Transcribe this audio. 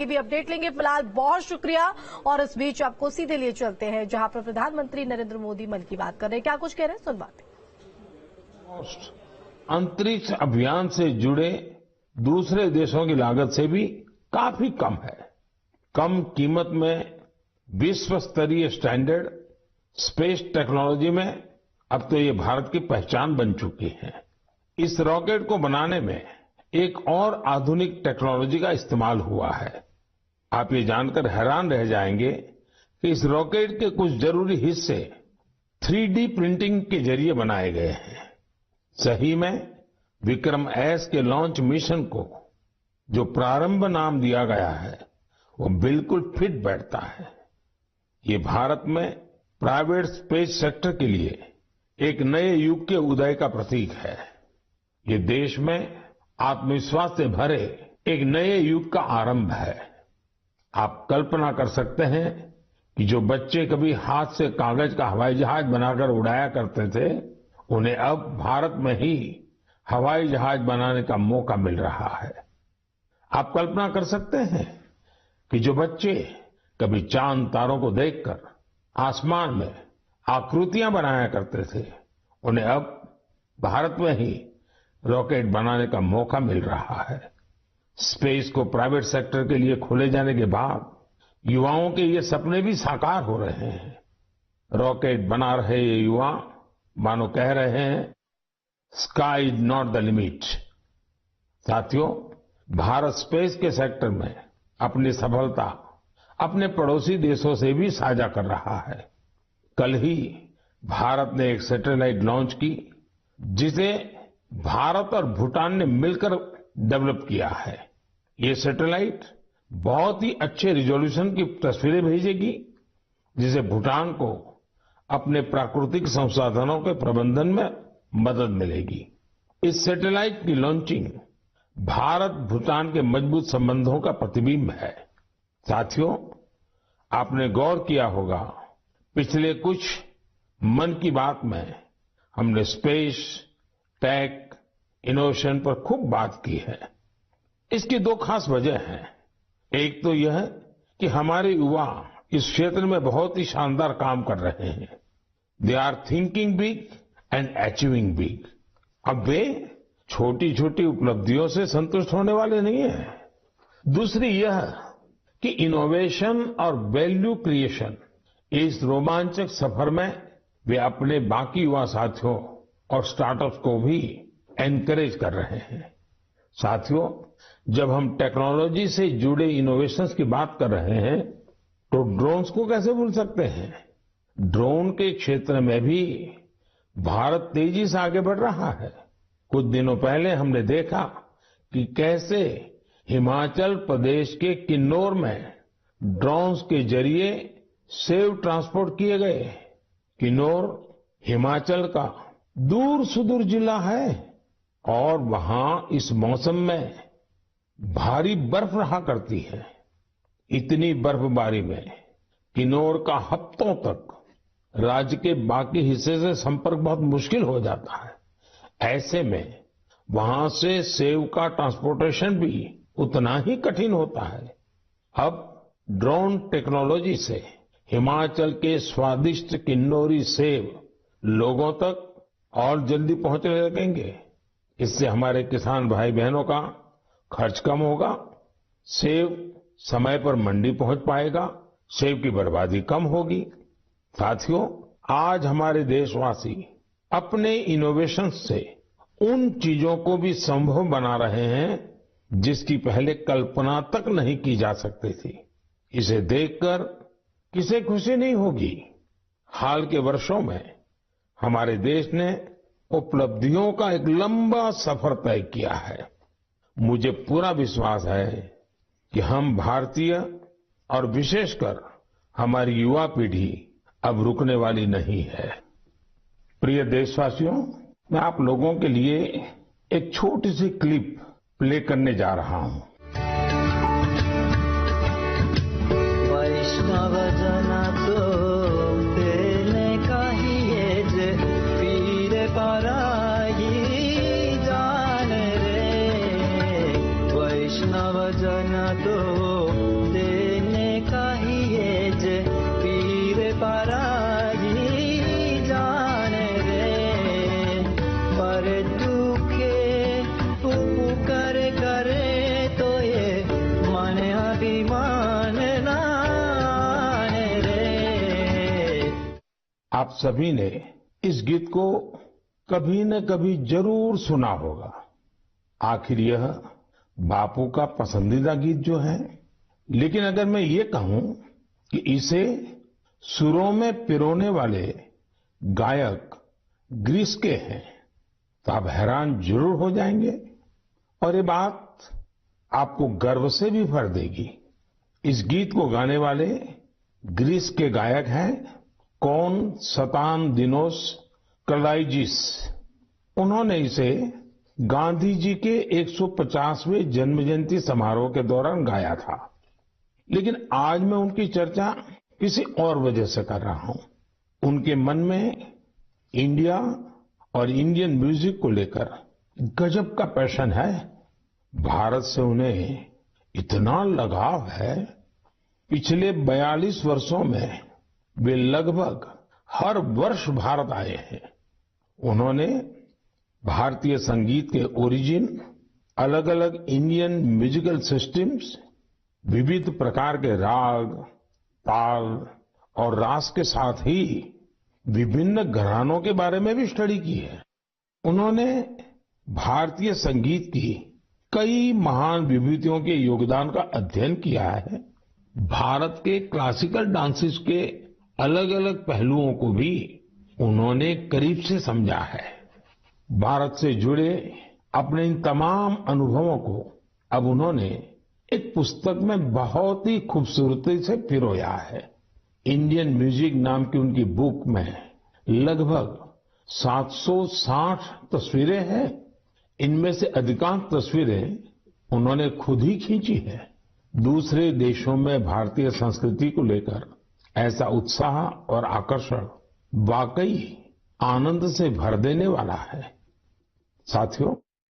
की भी अपडेट लेंगे। फिलहाल बहुत शुक्रिया। और इस बीच आपको सीधे लिए चलते हैं जहां पर प्रधानमंत्री नरेंद्र मोदी मन की बात कर रहे हैं। क्या कुछ कह रहे हैं, सुन बातें। अंतरिक्ष अभियान से जुड़े दूसरे देशों की लागत से भी काफी कम है। कम कीमत में विश्व स्तरीय स्टैंडर्ड स्पेस टेक्नोलॉजी में अब तो ये भारत की पहचान बन चुकी है। इस रॉकेट को बनाने में एक और आधुनिक टेक्नोलॉजी का इस्तेमाल हुआ है। आप ये जानकर हैरान रह जाएंगे कि इस रॉकेट के कुछ जरूरी हिस्से 3D प्रिंटिंग के जरिए बनाए गए हैं। सही में विक्रम एस के लॉन्च मिशन को जो प्रारंभ नाम दिया गया है वो बिल्कुल फिट बैठता है। ये भारत में प्राइवेट स्पेस सेक्टर के लिए एक नए युग के उदय का प्रतीक है। ये देश में आत्मविश्वास से भरे एक नए युग का आरंभ है। आप कल्पना कर सकते हैं कि जो बच्चे कभी हाथ से कागज का हवाई जहाज बनाकर उड़ाया करते थे, उन्हें अब भारत में ही हवाई जहाज बनाने का मौका मिल रहा है। आप कल्पना कर सकते हैं कि जो बच्चे कभी चांद तारों को देखकर आसमान में आकृतियां बनाया करते थे, उन्हें अब भारत में ही रॉकेट बनाने का मौका मिल रहा है। स्पेस को प्राइवेट सेक्टर के लिए खोले जाने के बाद युवाओं के ये सपने भी साकार हो रहे हैं। रॉकेट बना रहे ये युवा मानो कह रहे हैं, sky is not the limit. साथियों, भारत स्पेस के सेक्टर में अपनी सफलता अपने पड़ोसी देशों से भी साझा कर रहा है। कल ही भारत ने एक सैटेलाइट लॉन्च की जिसे भारत और भूटान ने मिलकर डेवलप किया है। ये सैटेलाइट बहुत ही अच्छे रिजोल्यूशन की तस्वीरें भेजेगी, जिसे भूटान को अपने प्राकृतिक संसाधनों के प्रबंधन में मदद मिलेगी। इस सैटेलाइट की लॉन्चिंग भारत भूटान के मजबूत संबंधों का प्रतिबिंब है। साथियों, आपने गौर किया होगा, पिछले कुछ मन की बात में हमने स्पेस, टेक, इनोवेशन पर खूब बात की है। इसकी दो खास वजह हैं। एक तो यह कि हमारे युवा इस क्षेत्र में बहुत ही शानदार काम कर रहे हैं। They are thinking big and achieving big. अब वे छोटी छोटी उपलब्धियों से संतुष्ट होने वाले नहीं हैं। दूसरी यह कि इनोवेशन और वैल्यू क्रिएशन, इस रोमांचक सफर में वे अपने बाकी युवा साथियों और स्टार्टअप्स को भी एनकरेज कर रहे हैं। साथियों, जब हम टेक्नोलॉजी से जुड़े इनोवेशंस की बात कर रहे हैं तो ड्रोन्स को कैसे भूल सकते हैं। ड्रोन के क्षेत्र में भी भारत तेजी से आगे बढ़ रहा है। कुछ दिनों पहले हमने देखा कि कैसे हिमाचल प्रदेश के किन्नौर में ड्रोन्स के जरिए सेब ट्रांसपोर्ट किए गए। किन्नौर हिमाचल का दूर सुदूर जिला है और वहां इस मौसम में भारी बर्फ रहा करती है। इतनी बर्फबारी में किन्नौर का हफ्तों तक राज्य के बाकी हिस्से से संपर्क बहुत मुश्किल हो जाता है। ऐसे में वहां से सेब का ट्रांसपोर्टेशन भी उतना ही कठिन होता है। अब ड्रोन टेक्नोलॉजी से हिमाचल के स्वादिष्ट किन्नौरी सेब लोगों तक और जल्दी पहुंचने लगेंगे। इससे हमारे किसान भाई बहनों का खर्च कम होगा, सेब समय पर मंडी पहुंच पाएगा, सेब की बर्बादी कम होगी। साथियों, आज हमारे देशवासी अपने इनोवेशन से उन चीजों को भी संभव बना रहे हैं जिसकी पहले कल्पना तक नहीं की जा सकती थी। इसे देखकर किसे खुशी नहीं होगी। हाल के वर्षों में हमारे देश ने उपलब्धियों का एक लंबा सफर तय किया है। मुझे पूरा विश्वास है कि हम भारतीय और विशेषकर हमारी युवा पीढ़ी अब रुकने वाली नहीं है। प्रिय देशवासियों, मैं आप लोगों के लिए एक छोटी सी क्लिप प्ले करने जा रहा हूं। वैष्णव जन तो तेने कहिए जे पीर पराई जान रे। वैष्णव जन तो अभिमान नाने रे। आप सभी ने इस गीत को कभी न कभी जरूर सुना होगा। आखिर यह बापू का पसंदीदा गीत जो है, लेकिन अगर मैं ये कहूं कि इसे सुरों में पिरोने वाले गायक ग्रीस के हैं, तो आप हैरान जरूर हो जाएंगे और ये बात आपको गर्व से भी भर देगी। इस गीत को गाने वाले ग्रीस के गायक हैं कोनस्टांतिनोस कलाइजिस। उन्होंने इसे गांधी जी के 150वें जन्म जयंती समारोह के दौरान गाया था। लेकिन आज मैं उनकी चर्चा किसी और वजह से कर रहा हूं। उनके मन में इंडिया और इंडियन म्यूजिक को लेकर गजब का पैशन है। भारत से उन्हें इतना लगाव है, पिछले 42 वर्षों में वे लगभग हर वर्ष भारत आए हैं। उन्होंने भारतीय संगीत के ओरिजिन, अलग अलग इंडियन म्यूजिकल सिस्टम्स, विविध प्रकार के राग, ताल और रास के साथ ही विभिन्न घरानों के बारे में भी स्टडी की है। उन्होंने भारतीय संगीत की कई महान विभूतियों के योगदान का अध्ययन किया है। भारत के क्लासिकल डांसेस के अलग अलग पहलुओं को भी उन्होंने करीब से समझा है। भारत से जुड़े अपने इन तमाम अनुभवों को अब उन्होंने एक पुस्तक में बहुत ही खूबसूरती से पिरोया है। इंडियन म्यूजिक नाम की उनकी बुक में लगभग 760 तस्वीरें हैं। इनमें से अधिकांश तस्वीरें उन्होंने खुद ही खींची है। दूसरे देशों में भारतीय संस्कृति को लेकर ऐसा उत्साह और आकर्षण वाकई आनंद से भर देने वाला है। साथियों,